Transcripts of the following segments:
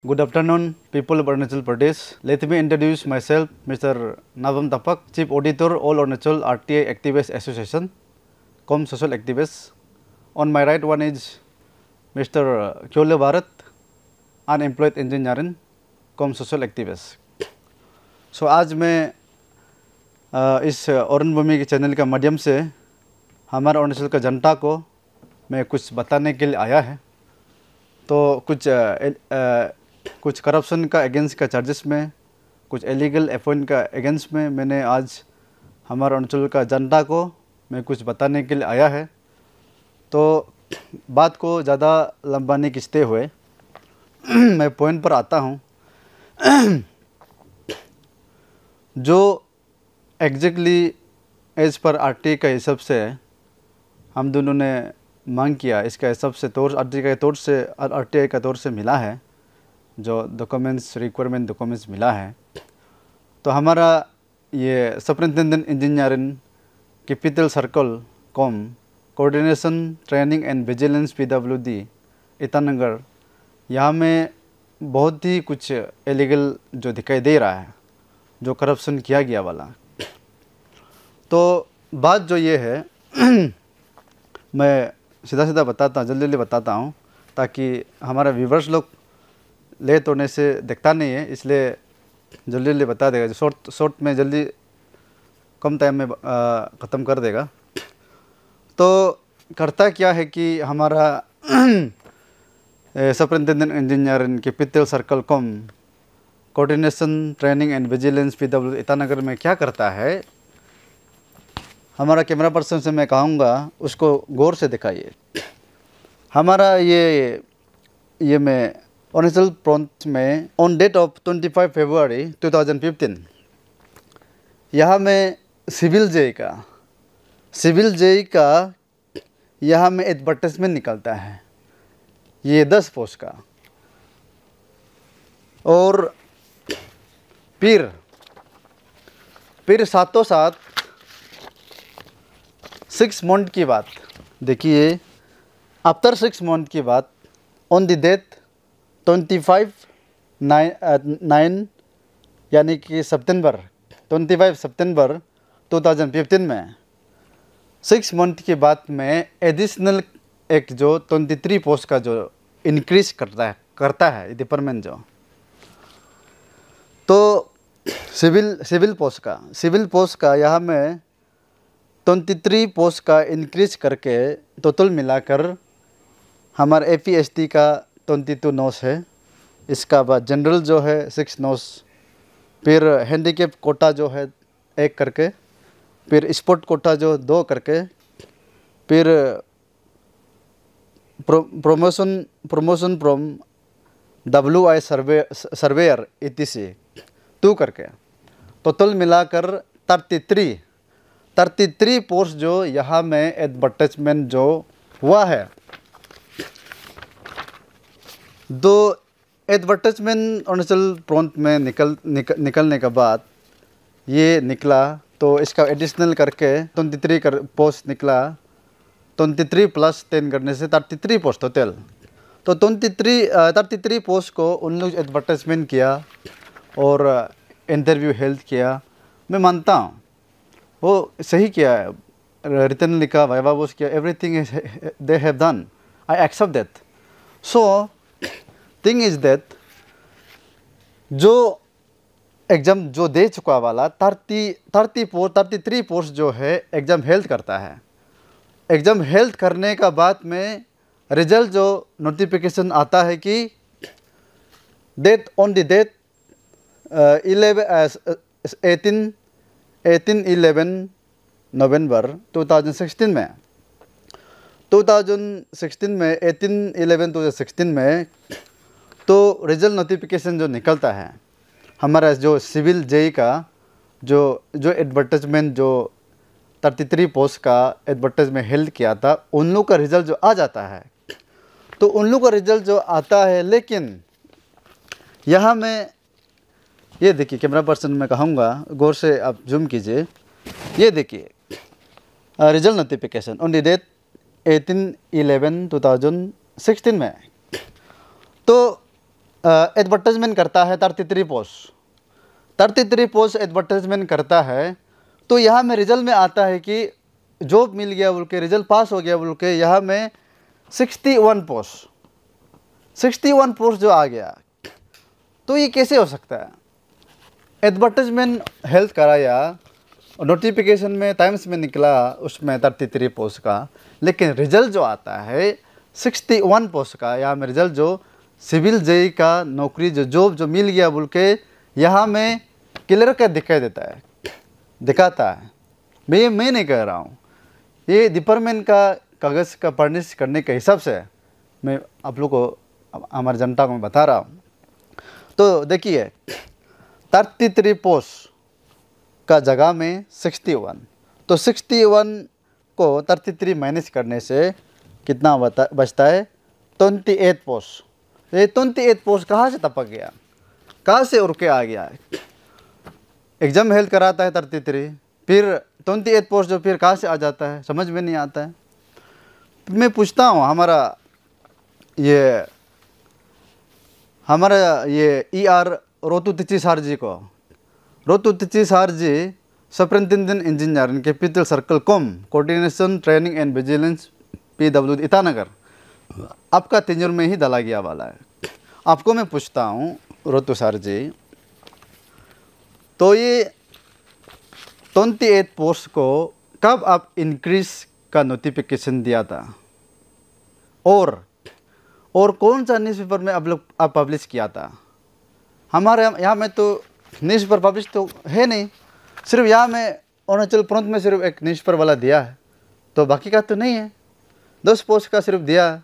Good afternoon, people of Arunachal Pradesh. Let me introduce myself, Mr. Navam Tapak, Chief Auditor, All Arunachal RTI Activist Association, Com Social Activist. On my right one is Mr. Kyole Bharat, Unemployed Engineering, Com Social Activist. So आज मैं इस अरुण भूमि के channel के माध्यम से हमारे अरुणाचल का जनता को मैं कुछ बताने के लिए आया है। तो कुछ करप्शन का अगेंस्ट का चार्जेस में, कुछ इलीगल अपॉइंट का अगेंस्ट में मैंने आज हमारे अरुणाचल का जनता को मैं कुछ बताने के लिए आया है। तो बात को ज़्यादा लंबा नहीं खींचते हुए मैं पॉइंट पर आता हूँ। जो एग्जैक्टली एज पर आरटीआई का हिसाब से हम दोनों ने मांग किया, इसका हिसाब से आरटीआई का तौर से मिला है, जो डॉक्यूमेंट्स रिक्वायरमेंट डॉक्यूमेंट्स मिला है। तो हमारा ये superintendent engineering capital circle cum coordination training and vigilance PWD Itanagar, यहाँ में बहुत ही कुछ इलीगल जो दिखाई दे रहा है, जो करप्शन किया गया वाला। तो बात जो ये है मैं सीधा बताता हूँ, जल्दी बताता हूँ, ताकि हमारा व्यूवर्स लोग लेट होने से दिखता नहीं है, इसलिए जल्दी बता देगा। शॉर्ट में जल्दी कम टाइम में ख़त्म कर देगा। तो करता क्या है कि हमारा superintendent engineering capital circle cum coordination training and vigilance PW Itanagar में क्या करता है, हमारा कैमरा पर्सन से मैं कहूँगा उसको गौर से दिखाइए। हमारा ये मैं अरुणाचल प्रांत में ऑन डेट ऑफ 25 फरवरी 2015 यहाँ में सिविल जेई का यहाँ में एडवर्टाइजमेंट निकलता है, ये 10 पोस्ट का। और फिर साथों साथ 6 मंथ की बात देखिए, आफ्टर 6 मंथ की बात ऑन द डेट 25/9 यानी कि 25 सितंबर 2015 में 6 मंथ के बाद में एडिशनल एक जो 23 पोस्ट का जो इंक्रीज करता है डिपार्टमेंट जो, तो सिविल पोस्ट का यहाँ में 23 पोस्ट का इंक्रीज करके टोटल मिलाकर हमारा एपीएसटी का 22 नोस है। इसका बाद जनरल जो है 6 नोस, फिर हैंडीकैप कोटा जो है 1 करके, फिर स्पोर्ट कोटा जो 2 करके, फिर promotion from WI surveyor ETC 2 करके, टोटल मिलाकर 33 पोस्ट जो यहाँ में एडवर्टाइजमेंट जो हुआ है। दो एडवर्टाइजमेंट अरुणाचल प्रांत में निकलने के बाद ये निकला, तो इसका एडिशनल करके 23 पोस्ट निकला। 23 + 10 करने से 33 पोस्ट टोटल। तो 33 पोस्ट को उन लोग एडवर्टाइजमेंट किया और इंटरव्यू हेल्थ किया। मैं मानता हूँ वो सही किया है, रिटर्न लिखा, वाइवा वोस किया, everything they have done, I accept that. So thing is that जो एग्ज़ाम जो दे चुका वाला 33 पोस्ट जो है एग्ज़ाम हेल्थ करता है। एग्ज़ाम हेल्थ करने का बाद में रिजल्ट जो नोटिफिकेशन आता है कि ऑन द डेट 18/11 नवंबर 2016 में 18/11/2016 में तो रिजल्ट नोटिफिकेशन जो निकलता है, हमारा जो सिविल जेई का जो एडवर्टाइजमेंट जो 33 पोस्ट का एडवर्टाइजमेंट हेल्थ किया था, उन लोग का रिजल्ट जो आ जाता है। तो उन लोग का रिजल्ट जो आता है, लेकिन यहाँ में ये देखिए, कैमरा पर्सन में कहूँगा गौर से आप जूम कीजिए, ये देखिए result notification on the date 18/11/2016 में। तो एडवर्टाइजमेंट करता है 33 पोस्ट, 33 पोस्ट एडवर्टाइजमेंट करता है। तो यहाँ में रिजल्ट में आता है कि जॉब मिल गया बोल के, रिजल्ट पास हो गया बोल के, यहाँ में 61 पोस्ट, 61 पोस्ट जो आ गया। तो ये कैसे हो सकता है? एडवर्टाइजमेंट हेल्थ कराया, नोटिफिकेशन में टाइम्स में निकला उसमें 33 पोस्ट का, लेकिन रिजल्ट जो आता है 61 पोस्ट का। यहाँ में रिजल्ट जो सिविल जेई का नौकरी जो जॉब जो मिल गया बोल के यहाँ में क्लियर का दिखाई देता है, दिखाता है। मैं नहीं कह रहा हूँ, ये डिपार्टमेंट का कागज़ का फर्निश करने के हिसाब से मैं आप लोग को, हमारे जनता को मैं बता रहा हूँ। तो देखिए 33 पोस्ट का जगह में 61, तो 61 को 33 माइनस करने से कितना बचता है? 28 पोस्ट। ये 28 पोस्ट कहाँ से टपक गया, कहाँ से उड़ के आ गया है? एग्जाम हेल्थ कराता है 33, फिर 28 पोस्ट जो फिर कहाँ से आ जाता है, समझ में नहीं आता है। मैं पूछता हूँ हमारा ये ER रोतुतिची सार जी को, रोतुतिची sir ji superintendent engineer in capital circle cum coordination training and vigilance PW Itanagar, आपका तेंजर में ही डाला गया वाला है। आपको मैं पूछता हूँ रोतु सर जी, तो ये 28 पोस्ट को कब आप इंक्रीज का नोटिफिकेशन दिया था, और कौन सा न्यूज़पेपर में आप पब्लिश किया था? हमारे यहाँ में तो न्यूज़पेपर पब्लिश तो है नहीं, सिर्फ यहाँ में अरुणाचल प्रांत में सिर्फ एक न्यूज़पेपर वाला दिया है, तो बाकी का तो नहीं है। 10 पोस्ट का सिर्फ दिया,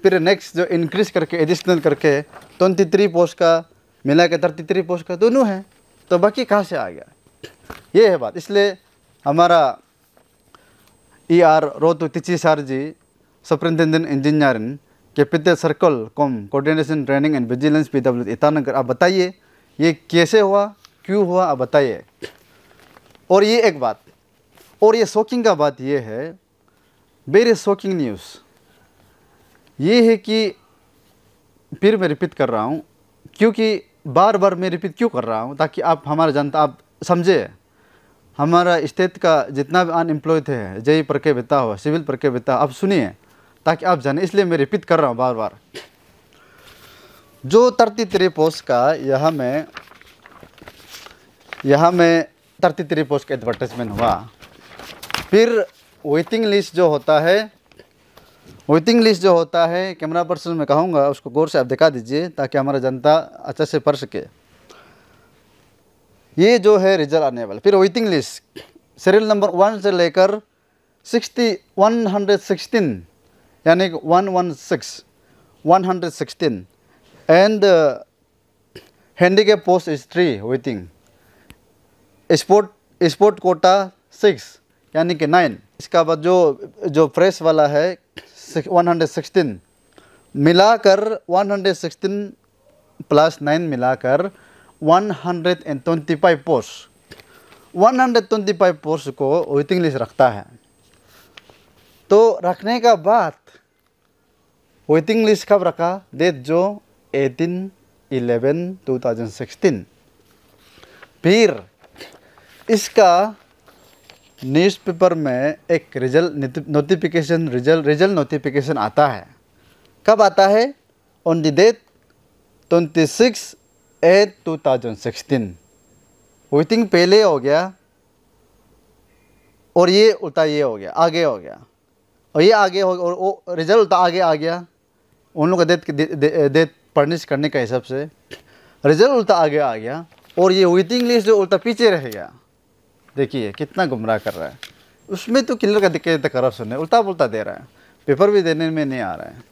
फिर नेक्स्ट जो इंक्रीज करके एडिशनल करके 23 पोस्ट का मिला के 33 पोस्ट का दोनों है, तो बाकी कहाँ से आ गया? ये है बात। इसलिए हमारा ER रोतुतिची sir ji superintendent engineering capital circle cum coordination training and vigilance PW Itanagar, आप बताइए ये कैसे हुआ, क्यों हुआ, आप बताइए। और ये एक बात, और ये शॉकिंग का बात ये है, वेरी शॉकिंग न्यूज़ ये है कि, फिर मैं रिपीट कर रहा हूँ, क्योंकि बार बार मैं रिपीट क्यों कर रहा हूँ, ताकि आप हमारा जनता आप समझे, हमारा स्टेट का जितना भी अनएम्प्लॉयड है, जेई पढ़ के बेटा हो, सिविल पढ़ के बेटा, आप सुनिए ताकि आप जाने, इसलिए मैं रिपीट कर रहा हूँ बार बार। जो 33 पोस्ट का यहाँ में 33 पोस्ट का एडवर्टाइजमेंट हुआ, फिर वेटिंग लिस्ट जो होता है, वेटिंग लिस्ट जो होता है, कैमरा पर्सन में कहूँगा उसको गौर से आप दिखा दीजिए ताकि हमारा जनता अच्छे से पढ़ सके। ये जो है रिजल्ट आने वाला, फिर वेटिंग लिस्ट सीरियल नंबर 1 से लेकर 116 यानी 116 and handicap post is 3 waiting, sport Kota 6 यानी कि 9। इसका बाद जो फ्रेश वाला है 116 मिलाकर 116 प्लस 9 मिलाकर 125 पोस्ट, 125 पोस्ट को वेटिंग लिस्ट रखता है। तो रखने का बाद वेटिंग लिस्ट कब रखा? डेट जो 18/11/2016। फिर इसका न्यूज़पेपर में एक रिजल्ट नोटिफिकेशन आता है। कब आता है? On the date 26/8/2016। वेटिंग पहले हो गया और ये उल्टा ये हो गया, आगे हो गया, और ये आगे हो और रिजल्ट उल्टा आगे आ गया। उन लोगों का डेट फर्निश करने का हिसाब से रिजल्ट उल्टा आगे आ गया, और ये वेटिंग लिस्ट जो उल्टा पीछे रह गया। देखिए कितना गुमराह कर रहा है, उसमें तो क्लियर का दिक्कत है, करप्शन है, उल्टा पुल्टा दे रहा है, पेपर भी देने में नहीं आ रहा है।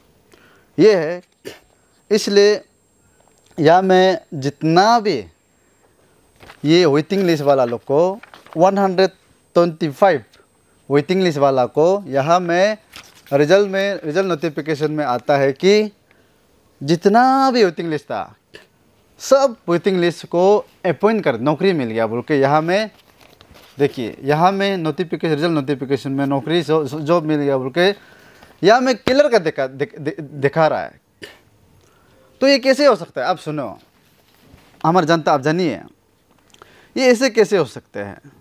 ये है, इसलिए या मैं जितना भी ये वेटिंग लिस्ट वाला लोग को 125 वेटिंग लिस्ट वाला को यहाँ में रिजल्ट नोटिफिकेशन में आता है कि जितना भी वेटिंग लिस्ट था सब वेटिंग लिस्ट को अपॉइंट कर नौकरी मिल गया बोल के यहाँ में देखिए, यहाँ में नोटिफिकेशन रिजल्ट नोटिफिकेशन में नौकरी जॉब मिल गया बोल के यहाँ में क्लियर का दिखा रहा है। तो ये कैसे हो सकता है? आप सुनो, हमारी जनता आप जानिए, ये ऐसे कैसे हो सकते हैं?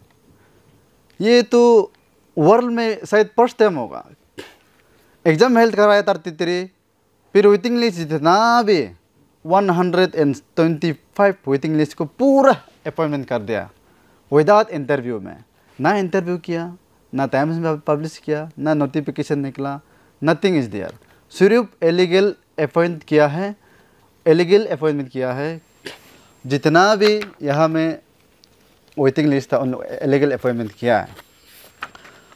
ये तो वर्ल्ड में शायद फर्स्ट टाइम होगा। एग्जाम हेल्थ कराया 33, फिर वेटिंग लिस्ट जितना भी 125 वेटिंग लिस्ट को पूरा अपॉइंटमेंट कर दिया विदाउट इंटरव्यू में। ना इंटरव्यू किया, ना टाइम्स में पब्लिश किया, ना नोटिफिकेशन निकला, नथिंग इज़ देयर। सिर्फ एलीगल अपॉइंट किया है, एलीगल अपॉइंटमेंट किया है। जितना भी यहाँ में वेटिंग लिस्ट था उन एलीगल अपॉइंटमेंट किया है।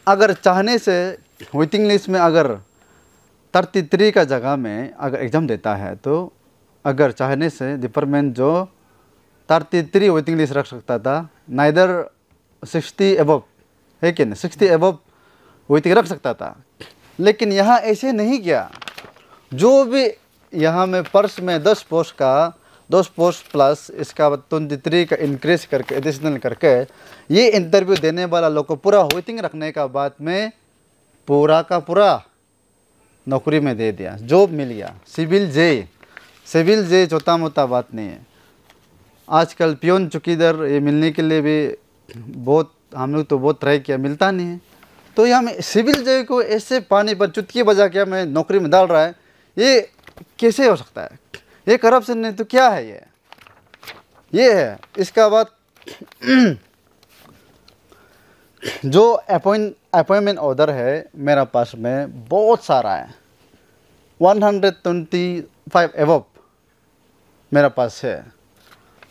अगर चाहने से वेटिंग लिस्ट में अगर 33 का जगह में अगर एग्ज़ाम देता है, तो अगर चाहने से डिपार्टमेंट जो 33 वेटिंग लिस्ट रख सकता था, नाइदर 60 एबव है कि नहीं, 60 एबव वेटिंग रख सकता था। लेकिन यहाँ ऐसे नहीं किया। जो भी यहाँ में पर्स में 10 पोस्ट प्लस इसका 23 का इंक्रीज करके एडिशनल करके ये इंटरव्यू देने वाला लोग को पूरा वेटिंग रखने का बाद में पूरा का पूरा नौकरी में दे दिया, जॉब मिल गया। सिविल जे छोटा मोटा बात नहीं है। आजकल पियोन चौकीदार ये मिलने के लिए भी बहुत हम लोग तो बहुत ट्राई किया, मिलता नहीं है। तो यहाँ में सिविल जे को ऐसे पानी पर चुटकी बजा के हमें नौकरी में डाल रहा है, ये कैसे हो सकता है? ये करप्शन नहीं तो क्या है? ये है। इसका बाद जो अपॉइंटमेंट ऑर्डर है मेरा पास में बहुत सारा है, 125 एबव मेरा पास है।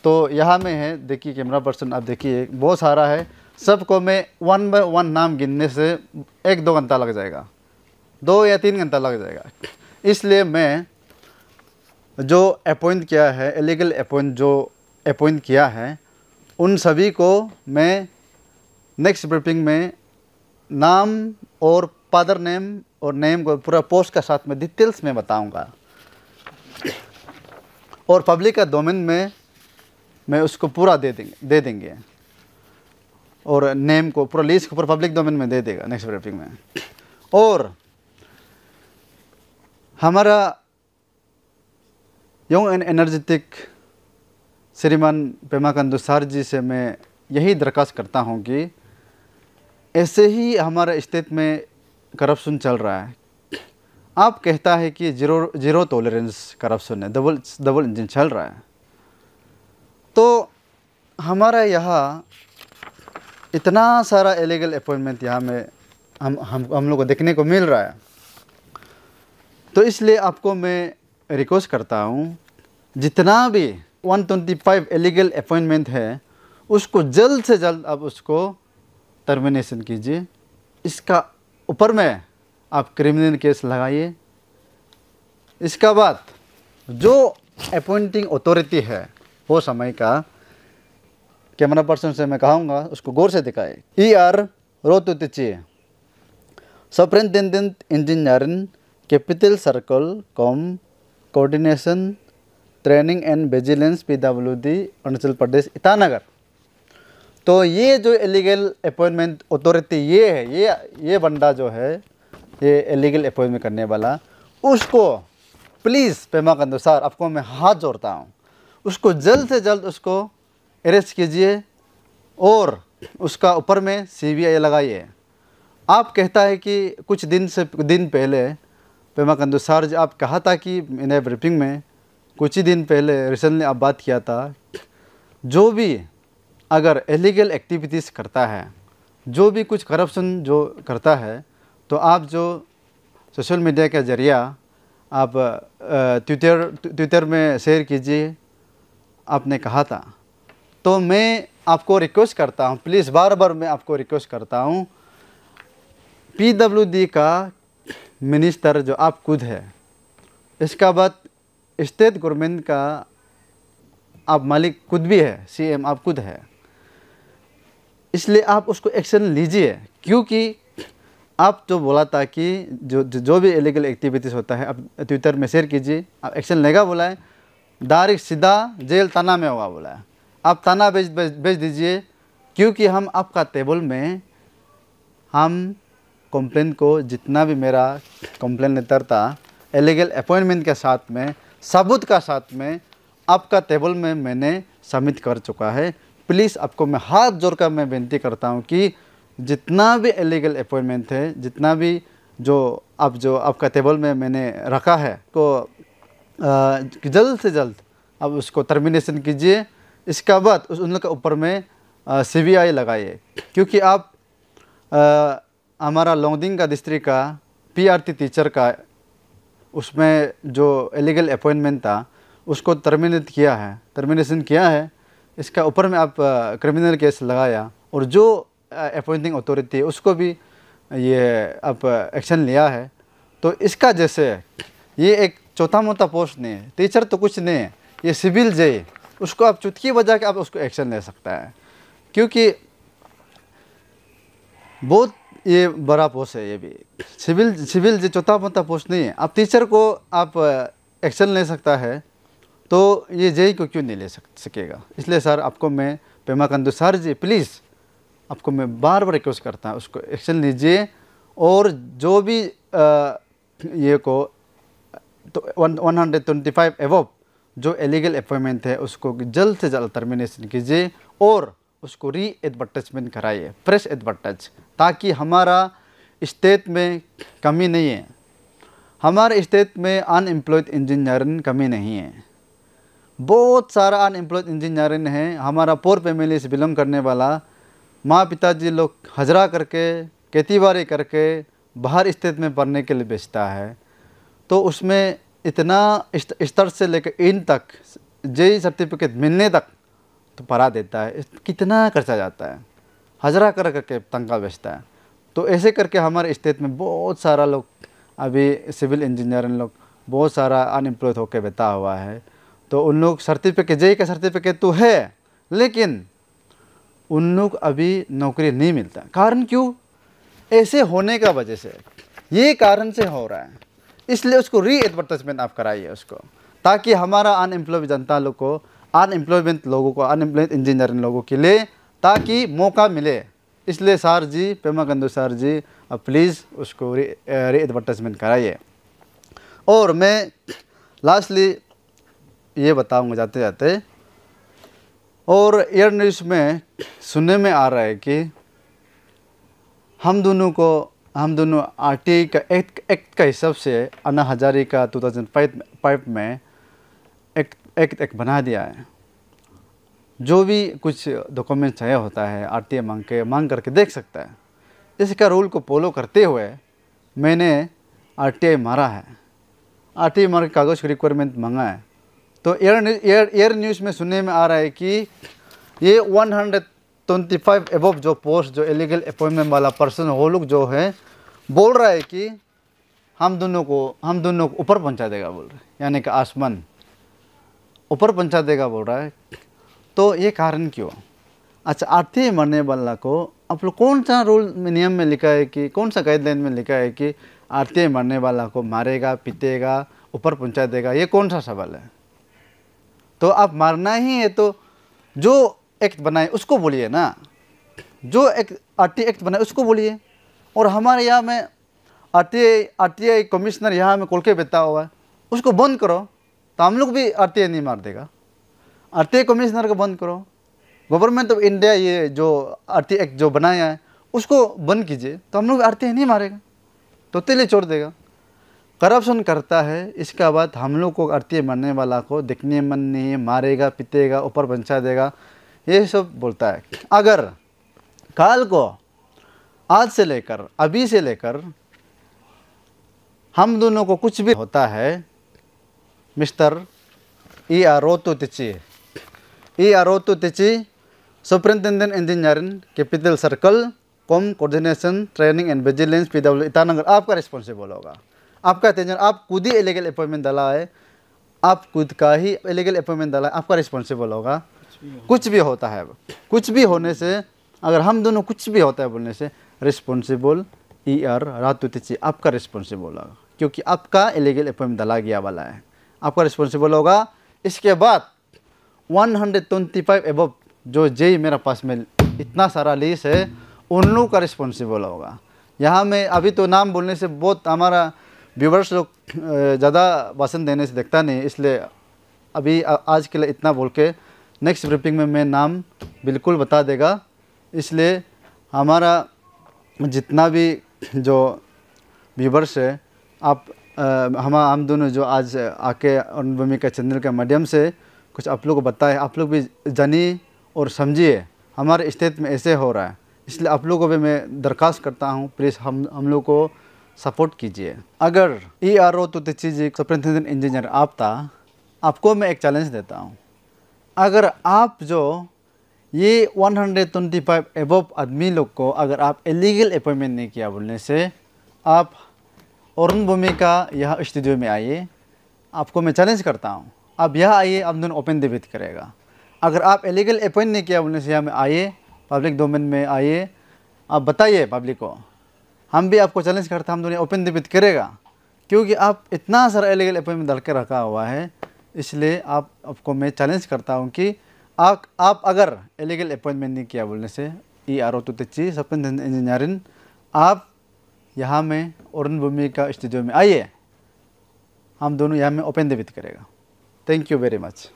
तो यहाँ में है, देखिए कैमरा पर्सन आप देखिए, बहुत सारा है। सबको मैं 1 बाय 1 नाम गिनने से 1-2 घंटा लग जाएगा, 2 या 3 घंटा लग जाएगा। इसलिए मैं जो अपॉइंट किया है, इलीगल अपॉइंट किया है, उन सभी को मैं नेक्स्ट ब्रीफिंग में नाम और फादर नेम और नेम को पूरा पोस्ट का साथ में डिटेल्स में बताऊंगा। और पब्लिक का डोमेन में मैं उसको पूरा दे देंगे और नेम को पूरा लिस्ट को पूरा पब्लिक डोमेन में दे देगा नेक्स्ट ब्रीफिंग में। और हमारा यंग एंड एनर्जेटिक श्रीमान पेमा खांडू सर जी से मैं यही दरख्वास्त करता हूँ कि ऐसे ही हमारे स्टेट में करप्शन चल रहा है। आप कहता है कि जीरो टॉलरेंस करप्शन है, डबल इंजन चल रहा है। तो हमारा यहाँ इतना सारा इलीगल अपॉइंटमेंट यहाँ में हम लोग को देखने को मिल रहा है। तो इसलिए आपको मैं रिक्वेस्ट करता हूँ, जितना भी 125 इलीगल अपॉइंटमेंट है उसको जल्द से जल्द आप उसको टर्मिनेशन कीजिए। इसका ऊपर में आप क्रिमिनल केस लगाइए। इसका बाद जो अपॉइंटिंग अथॉरिटी है वो समय का कैमरा पर्सन से मैं कहूँगा उसको गौर से दिखाए। ER रोतुतिची superintendent engineering capital circle cum coordination training and vigilance PWD Arunachal Pradesh Itanagar. तो ये जो इलीगल अपॉइंटमेंट अथॉरिटी ये है, ये बंदा जो है ये इलीगल अपॉइंटमेंट करने वाला, उसको प्लीज़ पेमा खांडू सर आपको मैं हाथ जोड़ता हूँ, उसको जल्द से जल्द उसको अरेस्ट कीजिए और उसका ऊपर में CBI लगाइए। आप कहता है कि कुछ दिन पहले पेमा खांडू सर जी आप कहा था कि मैंने ब्रीफिंग में कुछ ही दिन पहले रिसेंटली आप बात किया था, जो भी अगर इलीगल एक्टिविटीज़ करता है, जो भी कुछ करप्शन जो करता है, तो आप जो सोशल मीडिया के ज़रिया आप ट्विटर में शेयर कीजिए, आपने कहा था। तो मैं आपको रिक्वेस्ट करता हूँ, प्लीज़ बार बार मैं आपको रिक्वेस्ट करता हूँ, PWD का मिनिस्टर जो आप खुद है, इसका बाद स्टेट गवर्नमेंट का आप मालिक खुद भी है, CM आप खुद है, इसलिए आप उसको एक्शन लीजिए। क्योंकि आप जो बोला था कि जो भी इलीगल एक्टिविटीज़ होता है आप ट्विटर में शेयर कीजिए, आप एक्शन लेगा बोला है, डायरेक्ट सीधा जेल थाना में होगा बोला है। आप थाना भेज दीजिए, क्योंकि हम आपका टेबल में हम कंप्लेन को जितना भी मेरा कंप्लेन लेटर था इलीगल अपॉइंटमेंट के साथ में सबूत का साथ में आपका टेबल में मैंने सबमिट कर चुका है। प्लीज़ आपको मैं हाथ जोड़कर मैं विनती करता हूँ कि जितना भी इलीगल अपॉइंटमेंट है, जितना भी जो आपका टेबल में मैंने रखा है को जल्द से जल्द अब उसको टर्मिनेशन कीजिए। इसका बाद उन लोग के ऊपर में CBI लगाइए, क्योंकि आप हमारा लोंगडिंग का डिस्ट्रिक्ट का PRT टीचर का उसमें जो इलीगल अपॉइंटमेंट था उसको टर्मिनेशन किया है। इसका ऊपर में आप क्रिमिनल केस लगाया और जो अपॉइंटिंग अथॉरिटी उसको भी ये आप एक्शन लिया है। तो इसका जैसे ये एक छोटा मोटा पोस्ट नहीं है, टीचर तो कुछ नहीं है, ये सिविल जे, उसको आप चुटकी बजा के आप उसको एक्शन ले सकता है, क्योंकि बहुत ये बड़ा पोस्ट है। ये भी सिविल जो छोटा मोटा पोस्ट नहीं है। आप टीचर को आप एक्शन ले सकता है तो ये जेई को क्यों नहीं ले सकेगा। इसलिए सर आपको मैं पेमा खांडू सर जी प्लीज़ आपको मैं बार बार रिक्वेस्ट करता हूँ, उसको एक्शन लीजिए और जो भी ये को तो 125 एवब जो इलीगल अपॉइंटमेंट है उसको जल्द से जल्द टर्मिनेशन कीजिए और उसको री एडवर्टाइजमेंट कराइए, फ्रेश एडवर्टाइज, ताकि हमारा स्टेट में कमी नहीं है। हमारे स्टेट में अनएम्प्लॉयड इंजीनियरिंग कमी नहीं है, बहुत सारा अनएम्प्लॉयड इंजीनियरिंग है। हमारा पोर फैमिली से बिलोंग करने वाला माँ पिताजी लोग हजरा करके खेतीबाड़ी करके बाहर स्टेट में पढ़ने के लिए भेजता है, तो उसमें इतना स्तर से लेकर इन तक जेई सर्टिफिकेट मिलने तक तो पढ़ा देता है। कितना खर्चा जाता है, हजरा कर करके तनख्वाह बेचता है। तो ऐसे करके हमारे स्टेट में बहुत सारा लोग अभी सिविल इंजीनियरिंग लोग बहुत सारा अनएम्प्लॉयड होकर बैठा हुआ है। तो उन लोग सर्टिफिकेट जेई का सर्टिफिकेट तो है, लेकिन उन लोग अभी नौकरी नहीं मिलता। कारण क्यों? ऐसे होने का वजह से, ये कारण से हो रहा है। इसलिए उसको री एडवर्टाइजमेंट आप कराइए उसको, ताकि हमारा अनएम्प्लॉयड जनता लोग को, अनएम्प्लॉयमेंट लोगों को, अनएम्प्लॉयड इंजीनियरिंग लोगों के लिए ताकि मौका मिले। इसलिए सर जी, पेमा खांडू सर जी, अब प्लीज़ उसको री एडवर्टाइजमेंट कराइए। और मैं लास्टली ये बताऊंगा जाते जाते, और एयर न्यूज़ में सुनने में आ रहा है कि हम दोनों RTI का एक्ट का हिसाब से अन्ना हजारे का 2005 में एक्ट बना दिया है। जो भी कुछ डॉक्यूमेंट चाहिए होता है RTI मांग करके देख सकता है। इसका रूल को फॉलो करते हुए मैंने RTI मारा है, RTI मार के कागज़ की रिक्वायरमेंट मांगा है। तो एयर न्यूज़ में सुनने में आ रहा है कि ये 125 एबव जो पोस्ट जो इलीगल अपॉइंटमेंट वाला पर्सन वो लोग जो है बोल रहा है कि हम दोनों को ऊपर पहुंचा देगा बोल रहे हैं, यानी कि आसमान ऊपर पहुंचा देगा बोल रहा है। तो ये कारण क्यों? अच्छा, RTI मरने वाला को आप लोग कौन सा रूल में नियम में लिखा है कि, कौन सा गाइडलाइन में लिखा है कि RTI मरने वाला को मारेगा, पीटेगा, ऊपर पहुंचा देगा? ये कौन सा सवाल है? तो आप मारना ही है तो जो एक्ट बनाए उसको बोलिए ना, जो RTI एक्ट बनाए उसको बोलिए। और हमारे यहाँ में RTI कमिश्नर यहाँ में खोल के बैठा हुआ है, उसको बंद करो तो हम लोग भी RTI नहीं मार देगा। RTI कमिश्नर को बंद करो। गवर्नमेंट ऑफ इंडिया ये जो RTI एक्ट जो बनाया है उसको बंद कीजिए, तो हम लोग RTI नहीं मारेगा, तो तेले छोड़ देगा। करप्शन करता है, इसका बाद हम लोग को RTI मारने वाला को देखने मन नहीं है, मारेगा, पीटेगा, ऊपर पहुंचा देगा, ये सब बोलता है। अगर काल को आज से लेकर, अभी से लेकर हम दोनों को कुछ भी होता है, mister E.R. Tichi, superintendent engineering, capital circle, cum coordination training and vigilance, PW Itanagar, आपका रिस्पॉन्सिबल होगा। आपका टेंशन, आप खुद ही इलीगल अपॉइंटमेंट डाला है, आप खुद का ही इलीगल अपॉइंटमेंट डाला है, आपका रिस्पॉन्सिबल होगा। कुछ भी होता है, कुछ भी होने से, अगर हम दोनों कुछ भी होता है बोलने से, रिस्पॉन्सिबल E.R. तिची आपका रिस्पॉन्सिबल होगा, क्योंकि आपका इलीगल अपॉइंटमेंट डाला गया वाला है, आपका रिस्पॉन्सिबल होगा। इसके बाद 125 एबव जो जेई मेरा पास में इतना सारा लिस्ट है, उन लोगों का रिस्पॉन्सिबल होगा। यहाँ में अभी तो नाम बोलने से बहुत हमारा व्यूवर्स लोग ज़्यादा भाषण देने से देखता नहीं, इसलिए अभी आज के लिए इतना बोल के नेक्स्ट ब्रीफिंग में मैं नाम बिल्कुल बता देगा। इसलिए हमारा जितना भी जो व्यूवर्स है, आप हम दोनों जो आज आके अरुण भूमिका चैनल के माध्यम से कुछ आप लोग को बताए, आप लोग भी जानिए और समझिए हमारे स्टेट में ऐसे हो रहा है। इसलिए आप लोगों को भी मैं दरख्वास्त करता हूँ, प्लीज़ हम लोग को सपोर्ट कीजिए। अगर ERO तो जी सुपरिटेंडेंट इंजीनियर आप था, आपको मैं एक चैलेंज देता हूँ। अगर आप जो ये 125 एबव आदमी लोग को अगर आप इलीगल अपॉइंटमेंट नहीं किया बोलने से, आप अरुण भूमिका यहाँ स्टूडियो में आइए, आपको मैं चैलेंज करता हूँ, आप यहाँ आइए, हम दोनों ओपन डिबेट करेगा। अगर आप इलीगल अपॉइंट नहीं किया बोलने से यहाँ में आइए, पब्लिक डोमेन में आइए, आप बताइए पब्लिक को, हम भी आपको चैलेंज करते हैं, हम दोनों ओपन डिबेट करेगा। क्योंकि आप इतना सारा इलीगल अपॉइंटमेंट डाल के रखा हुआ है, इसलिए आपको मैं चैलेंज करता हूँ कि आप अगर इलीगल अपॉइंटमेंट नहीं किया बोलने से ERO तो जी सुपरिटेंडेंट इंजीनियरिंग, आप यहाँ में अरुण भूमिका स्टूडियो में आइए, हम दोनों यहाँ में ओपन डिबेट करेगा। Thank you very much.